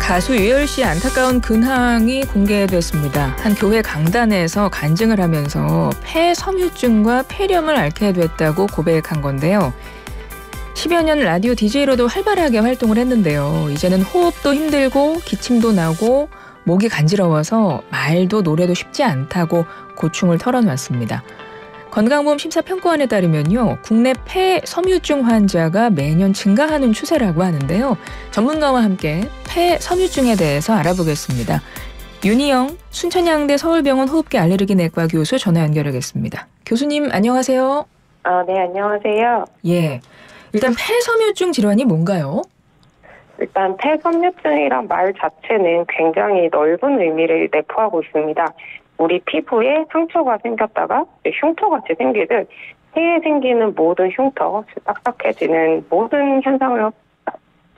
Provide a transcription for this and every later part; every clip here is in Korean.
가수 유열 씨의 안타까운 근황이 공개됐습니다. 한 교회 강단에서 간증을 하면서 폐섬유증과 폐렴을 앓게 됐다고 고백한 건데요. 10여 년 라디오 DJ로도 활발하게 활동을 했는데요. 이제는 호흡도 힘들고 기침도 나고 목이 간지러워서 말도 노래도 쉽지 않다고 고충을 털어놨습니다. 건강보험 심사평가원에 따르면요, 국내 폐섬유증 환자가 매년 증가하는 추세라고 하는데요. 전문가와 함께 폐섬유증에 대해서 알아보겠습니다. 윤희영 순천향대 서울병원 호흡기 알레르기 내과 교수 전화 연결하겠습니다. 교수님 안녕하세요. 네, 안녕하세요. 예, 일단 폐섬유증 질환이 뭔가요? 일단 폐섬유증이란 말 자체는 굉장히 넓은 의미를 내포하고 있습니다. 우리 피부에 상처가 생겼다가 흉터같이 생기듯 폐에 생기는 모든 흉터, 딱딱해지는 모든 현상을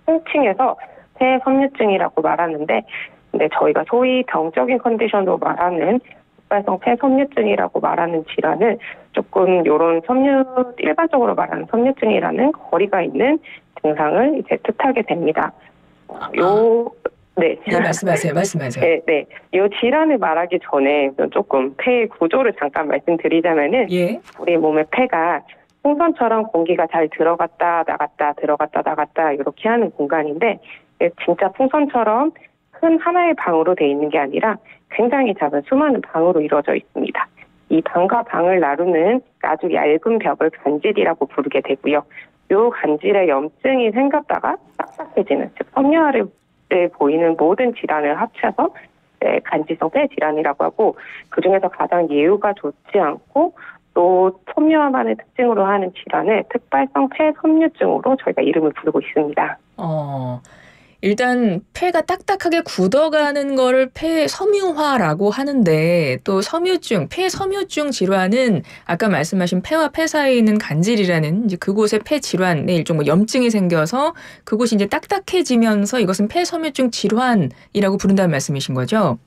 통칭해서 폐섬유증이라고 말하는데, 근데 저희가 소위 병적인 컨디션으로 말하는 흑발성 폐섬유증이라고 말하는 질환은 조금 이런 일반적으로 말하는 섬유증이라는 거리가 있는 증상을 이제 뜻하게 됩니다. 네, 말씀하세요. 네. 이 질환을 말하기 전에 조금 폐의 구조를 잠깐 말씀드리자면은, 예. 우리 몸의 폐가 풍선처럼 공기가 잘 들어갔다 나갔다 이렇게 하는 공간인데, 진짜 풍선처럼 큰 하나의 방으로 돼 있는 게 아니라 굉장히 작은 수많은 방으로 이루어져 있습니다. 이 방과 방을 나누는 아주 얇은 벽을 간질이라고 부르게 되고요. 이 간질에 염증이 생겼다가 딱딱해지는, 즉 섬유화를 보이는 모든 질환을 합쳐서 간질성 폐질환이라고 하고, 그중에서 가장 예후가 좋지 않고 또 섬유화만을 특징으로 하는 질환을 특발성 폐섬유증으로 저희가 이름을 부르고 있습니다. 일단 폐가 딱딱하게 굳어가는 거를 폐섬유화라고 하는데, 또 섬유증, 폐섬유증 질환은 아까 말씀하신 폐와 폐 사이에 있는 간질이라는 이제 그곳에 폐 질환의 일종 염증이 생겨서 그곳이 이제 딱딱해지면서 이것은 폐섬유증 질환이라고 부른다는 말씀이신 거죠?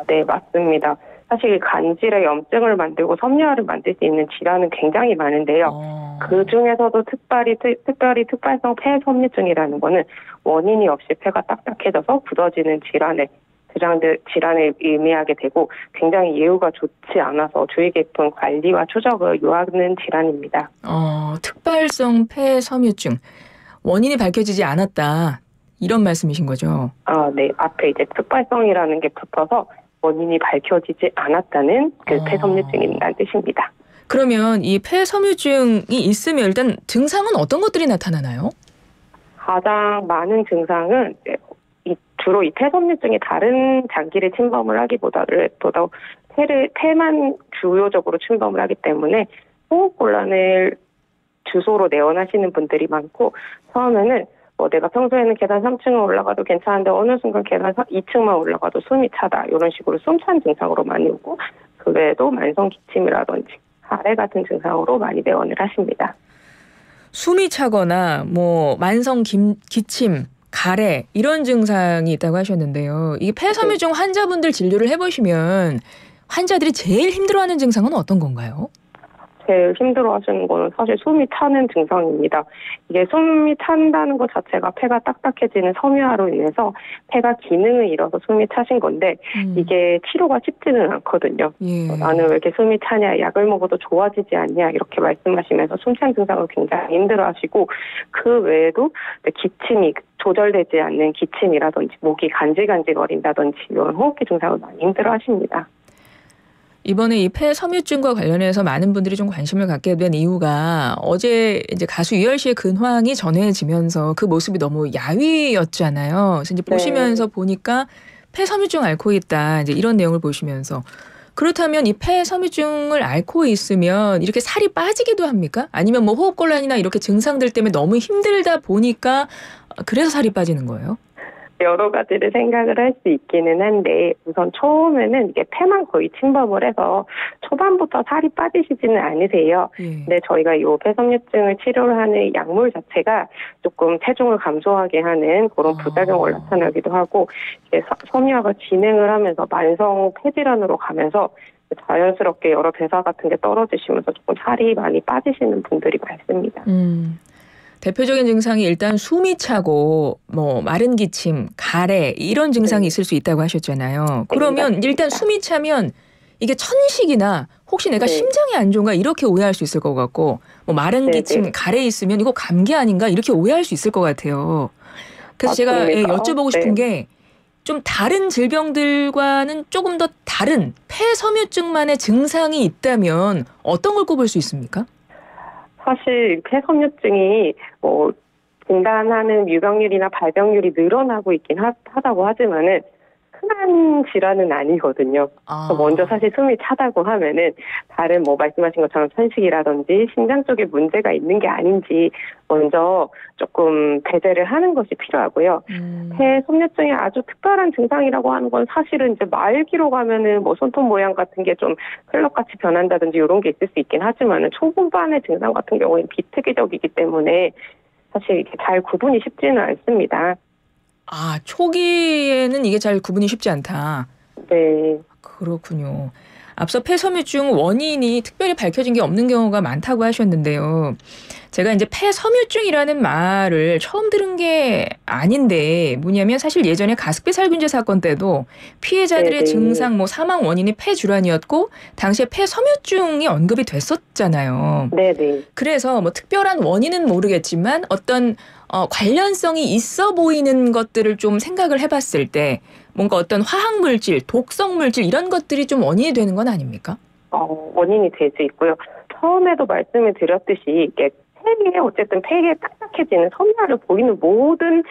네, 맞습니다. 사실 간질에 염증을 만들고 섬유화를 만들 수 있는 질환은 굉장히 많은데요. 그 중에서도 특별히 특발성 폐섬유증이라는 거는 원인이 없이 폐가 딱딱해져서 굳어지는 질환을 의미하게 되고, 굉장히 예후가 좋지 않아서 주의 깊은 관리와 추적을 요하는 질환입니다. 특발성 폐섬유증, 원인이 밝혀지지 않았다, 이런 말씀이신 거죠? 네. 앞에 이제 특발성이라는 게 붙어서 원인이 밝혀지지 않았다는 그 폐섬유증이라는 뜻입니다. 그러면 이 폐섬유증이 있으면 일단 증상은 어떤 것들이 나타나나요? 가장 많은 증상은 주로 이 폐섬유증이 다른 장기를 침범을 하기보다는 폐만 주요적으로 침범을 하기 때문에 호흡곤란을 주소로 내원하시는 분들이 많고, 처음에는 내가 평소에는 계단 3층을 올라가도 괜찮은데 어느 순간 계단 2층만 올라가도 숨이 차다, 이런 식으로 숨찬 증상으로 많이 오고, 그 외에도 만성 기침이라든지 가래 같은 증상으로 많이 내원을 하십니다. 숨이 차거나 만성 기침, 가래 이런 증상이 있다고 하셨는데요. 이 폐섬유증 환자분들 진료를 해보시면 환자들이 제일 힘들어하는 증상은 어떤 건가요? 제일 힘들어하시는 거는 사실 숨이 차는 증상입니다. 이게 숨이 찬다는 것 자체가 폐가 딱딱해지는 섬유화로 인해서 폐가 기능을 잃어서 숨이 차신 건데, 이게 치료가 쉽지는 않거든요. 나는 왜 이렇게 숨이 차냐, 약을 먹어도 좋아지지 않냐, 이렇게 말씀하시면서 숨찬 증상을 굉장히 힘들어하시고, 그 외에도 기침이 조절되지 않는 기침이라든지 목이 간질간질거린다든지 이런 호흡기 증상을 많이 힘들어하십니다. 이번에 이 폐섬유증과 관련해서 많은 분들이 좀 관심을 갖게 된 이유가, 어제 이제 가수 유열 씨의 근황이 전해지면서 그 모습이 너무 야위였잖아요. 그래서 이제 보시면서 보니까 폐섬유증 앓고 있다, 이제 이런 내용을 보시면서, 그렇다면 이 폐섬유증을 앓고 있으면 이렇게 살이 빠지기도 합니까? 아니면 호흡곤란이나 이렇게 증상들 때문에 너무 힘들다 보니까 그래서 살이 빠지는 거예요? 여러 가지를 생각을 할 수 있기는 한데, 우선 처음에는 이게 폐만 거의 침범을 해서 초반부터 살이 빠지시지는 않으세요. 근데 저희가 이 폐섬유증을 치료를 하는 약물 자체가 조금 체중을 감소하게 하는 그런 부작용을 나타나기도 하고, 이게 섬유화가 진행을 하면서 만성 폐질환으로 가면서 자연스럽게 여러 대사 같은 게 떨어지시면서 조금 살이 많이 빠지시는 분들이 많습니다. 대표적인 증상이 일단 숨이 차고 뭐 마른 기침, 가래 이런 증상이 네. 있을 수 있다고 하셨잖아요. 네, 그러면 맞습니다. 일단 숨이 차면 이게 천식이나 혹시 내가 네. 심장이 안 좋은가 이렇게 오해할 수 있을 것 같고 뭐 마른 네, 기침, 네. 가래 있으면 이거 감기 아닌가 이렇게 오해할 수 있을 것 같아요. 그래서 제가 맞습니다. 여쭤보고 네. 싶은 게 좀 다른 질병들과는 조금 더 다른 폐섬유증만의 증상이 있다면 어떤 걸 꼽을 수 있습니까? 사실 폐섬유증이 진단하는 유병률이나 발병률이 늘어나고 있긴 하다고 하지만은 흔한 질환은 아니거든요. 먼저 사실 숨이 차다고 하면은 다른 말씀하신 것처럼 천식이라든지 심장 쪽에 문제가 있는 게 아닌지 먼저 조금 배제를 하는 것이 필요하고요. 폐섬유증의 아주 특별한 증상이라고 하는 건 사실은 이제 말기로 가면은 손톱 모양 같은 게 좀 클럽같이 변한다든지 이런 게 있을 수 있긴 하지만은 초반의 증상 같은 경우에는 비특이적이기 때문에 사실 이렇게 잘 구분이 쉽지는 않습니다. 초기에는 이게 잘 구분이 쉽지 않다. 네. 그렇군요. 앞서 폐섬유증 원인이 특별히 밝혀진 게 없는 경우가 많다고 하셨는데요. 제가 이제 폐섬유증이라는 말을 처음 들은 게 아닌데 뭐냐면 사실 예전에 가습기 살균제 사건 때도 피해자들의 네네. 증상 사망 원인이 폐질환이었고 당시에 폐섬유증이 언급이 됐었잖아요. 네네. 그래서 특별한 원인은 모르겠지만 어떤 관련성이 있어 보이는 것들을 좀 생각을 해봤을 때 뭔가 어떤 화학물질, 독성물질 이런 것들이 좀 원인이 되는 건 아닙니까? 원인이 될 수 있고요. 처음에도 말씀을 드렸듯이 이게 어쨌든 폐에 딱딱해지는 섬유화를 보이는 모든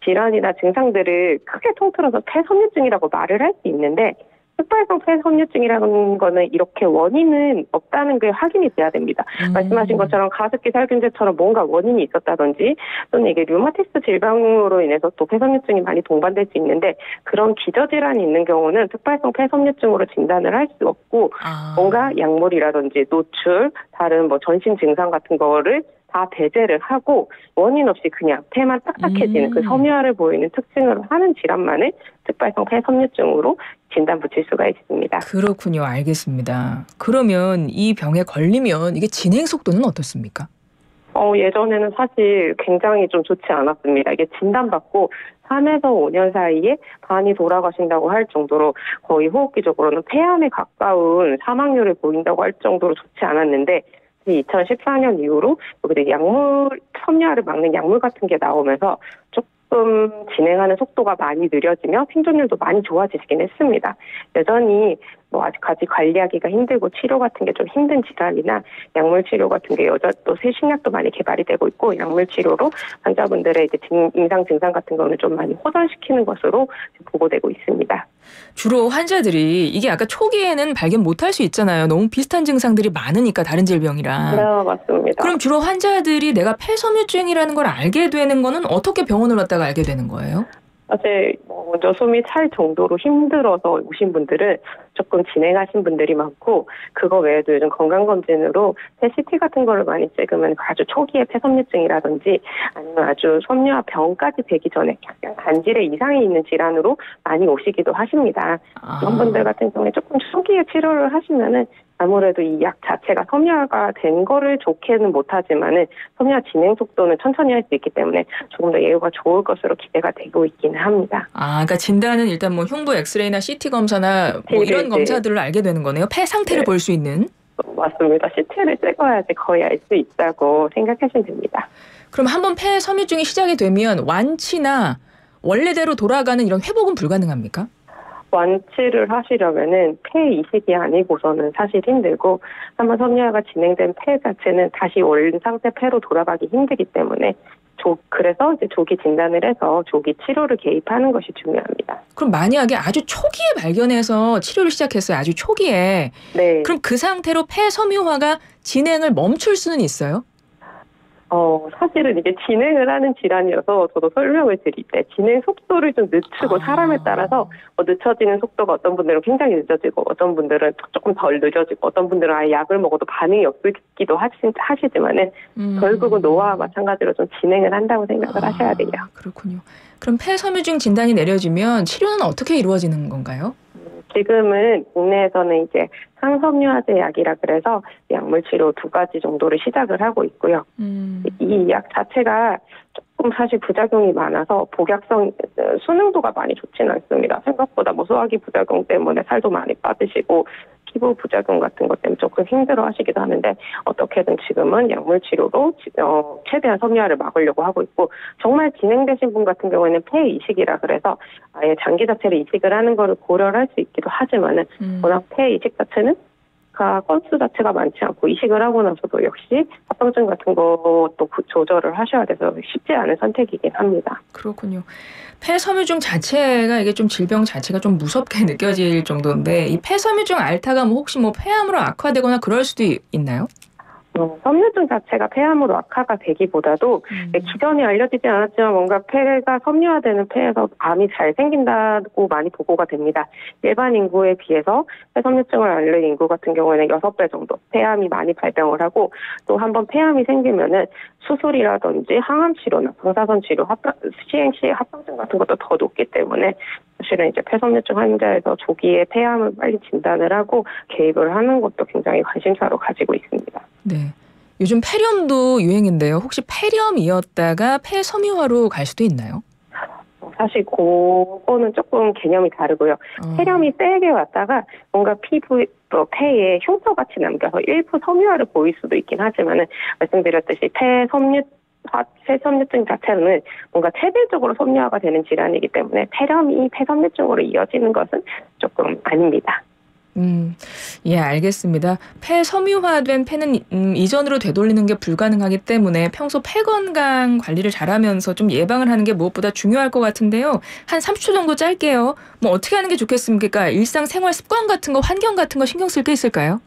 질환이나 증상들을 크게 통틀어서 폐섬유증이라고 말을 할 수 있는데 흑발성 폐섬유증이라는 거는 이렇게 원인은 없다는 게 확인이 돼야 됩니다. 말씀하신 것처럼 가습기 살균제처럼 뭔가 원인이 있었다든지 또는 이게 류마티스 질병으로 인해서 또 폐섬유증이 많이 동반될 수 있는데 그런 기저질환이 있는 경우는 흑발성 폐섬유증으로 진단을 할 수 없고 뭔가 약물이라든지 노출, 다른 전신 증상 같은 거를 다 배제를 하고 원인 없이 그냥 폐만 딱딱해지는 그 섬유화를 보이는 특징을 하는 질환만을 특발성 폐섬유증으로 진단 붙일 수가 있습니다. 그렇군요. 알겠습니다. 그러면 이 병에 걸리면 이게 진행 속도는 어떻습니까? 예전에는 사실 굉장히 좀 좋지 않았습니다. 이게 진단받고 3에서 5년 사이에 반이 돌아가신다고 할 정도로 거의 호흡기적으로는 폐암에 가까운 사망률을 보인다고 할 정도로 좋지 않았는데 2014년 이후로 여기 섬유화를 막는 약물 같은 게 나오면서 조금 진행하는 속도가 많이 느려지며 생존율도 많이 좋아지긴 했습니다. 여전히 아직까지 관리하기가 힘들고 치료 같은 게 좀 힘든 질환이나 약물 치료 같은 게 또 새 신약도 많이 개발이 되고 있고 약물 치료로 환자분들의 이제 임상 증상 같은 거는 좀 많이 호전시키는 것으로 보고되고 있습니다. 주로 환자들이 이게 아까 초기에는 발견 못할 수 있잖아요. 너무 비슷한 증상들이 많으니까 다른 질병이랑. 네, 맞습니다. 그럼 주로 환자들이 내가 폐섬유증이라는 걸 알게 되는 거는 어떻게 병원을 갔다가 알게 되는 거예요? 사실 먼저 숨이 찰 정도로 힘들어서 오신 분들은 조금 진행하신 분들이 많고 그거 외에도 요즘 건강검진으로 CT 같은 거를 많이 찍으면 아주 초기의 폐섬유증이라든지 아니면 아주 섬유화 병까지 되기 전에 약간 간질의 이상이 있는 질환으로 많이 오시기도 하십니다. 그런 분들 같은 경우에 조금 초기에 치료를 하시면은 아무래도 이 약 자체가 섬유화가 된 거를 좋게는 못하지만은 섬유화 진행 속도는 천천히 할 수 있기 때문에 조금 더 예후가 좋을 것으로 기대가 되고 있기는 합니다. 그러니까 진단은 일단 흉부 엑스레이나 CT 검사나 이런 검사들로 알게 되는 거네요. 폐 상태를 볼 수 있는. 맞습니다. CT를 찍어야지 거의 알 수 있다고 생각하시면 됩니다. 그럼 한번 폐섬유증이 시작이 되면 완치나 원래대로 돌아가는 이런 회복은 불가능합니까? 완치를 하시려면은 폐 이식이 아니고서는 사실 힘들고 한번 섬유화가 진행된 폐 자체는 다시 원래 상태 폐로 돌아가기 힘들기 때문에 그래서 이제 조기 진단을 해서 조기 치료를 개입하는 것이 중요합니다. 그럼 만약에 아주 초기에 발견해서 치료를 시작했어요. 아주 초기에. 네. 그럼 그 상태로 폐섬유화가 진행을 멈출 수는 있어요? 사실은 이게 진행을 하는 질환이어서 저도 설명을 드릴 때 진행 속도를 좀 늦추고 사람에 따라서 늦춰지는 속도가 어떤 분들은 굉장히 늦어지고 어떤 분들은 조금 덜 늦어지고 어떤 분들은 아예 약을 먹어도 반응이 없기도 하시지만은 결국은 노화와 마찬가지로 좀 진행을 한다고 생각을 하셔야 돼요. 그렇군요. 그럼 폐섬유증 진단이 내려지면 치료는 어떻게 이루어지는 건가요? 지금은 국내에서는 이제 항섬유화제 약이라 그래서 약물 치료 2가지 정도를 시작을 하고 있고요. 이 약 자체가 조금 사실 부작용이 많아서 복약성 수능도가 많이 좋지는 않습니다. 생각보다 뭐 소화기 부작용 때문에 살도 많이 빠지시고 피부 부작용 같은 것 때문에 조금 힘들어하시기도 하는데 어떻게든 지금은 약물 치료로 최대한 섬유화를 막으려고 하고 있고 정말 진행되신 분 같은 경우에는 폐 이식이라 그래서 아예 장기 자체를 이식을 하는 거를 고려를 할 수 있기도 하지만은 워낙 폐 이식 자체는 건수 자체가 많지 않고 이식을 하고 나서도 역시 합병증 같은 것도 조절을 하셔야 돼서 쉽지 않은 선택이긴 합니다. 그렇군요. 폐섬유증 자체가 이게 좀 질병 자체가 좀 무섭게 느껴질 정도인데 이 폐섬유증 앓다가 뭐 혹시 뭐 폐암으로 악화되거나 그럴 수도 있나요? 섬유증 자체가 폐암으로 악화가 되기보다도 기존에 알려지지 않았지만 뭔가 폐가 섬유화되는 폐에서 암이 잘 생긴다고 많이 보고가 됩니다. 일반 인구에 비해서 폐섬유증을 앓는 인구 같은 경우에는 6배 정도 폐암이 많이 발병을 하고 또 한번 폐암이 생기면은 수술이라든지 항암 치료나 방사선 치료, 시행 시에 합병증 같은 것도 더 높기 때문에 사실은 이제 폐섬유증 환자에서 조기에 폐암을 빨리 진단을 하고 개입을 하는 것도 굉장히 관심사로 가지고 있습니다. 네. 요즘 폐렴도 유행인데요. 혹시 폐렴이었다가 폐섬유화로 갈 수도 있나요? 사실 그거는 조금 개념이 다르고요. 폐렴이 세게 왔다가 뭔가 피부, 폐에 흉터같이 남겨서 일부 섬유화를 보일 수도 있긴 하지만은 말씀드렸듯이 폐섬유증 자체는 뭔가 체질적으로 섬유화가 되는 질환이기 때문에 폐렴이 폐섬유증으로 이어지는 것은 조금 아닙니다. 예, 알겠습니다. 폐섬유화된 폐는 이전으로 되돌리는 게 불가능하기 때문에 평소 폐 건강 관리를 잘하면서 좀 예방을 하는 게 무엇보다 중요할 것 같은데요. 한 30초 정도 짧게요. 뭐 어떻게 하는 게 좋겠습니까? 일상생활 습관 같은 거, 환경 같은 거 신경 쓸 게 있을까요?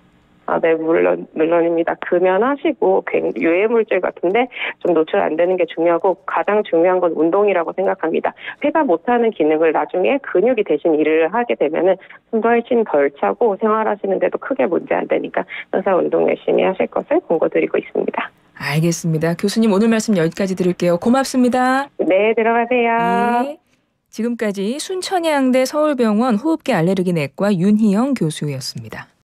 네, 물론입니다. 금연하시고 유해물질 같은데 좀 노출 안 되는 게 중요하고 가장 중요한 건 운동이라고 생각합니다. 폐가 못하는 기능을 나중에 근육이 대신 일을 하게 되면은 숨도 훨씬 덜 차고 생활하시는데도 크게 문제 안 되니까 항상 운동 열심히 하실 것을 권고드리고 있습니다. 알겠습니다. 교수님 오늘 말씀 여기까지 드릴게요. 고맙습니다. 네, 들어가세요. 예. 지금까지 순천향대 서울병원 호흡기 알레르기 내과 윤희영 교수였습니다.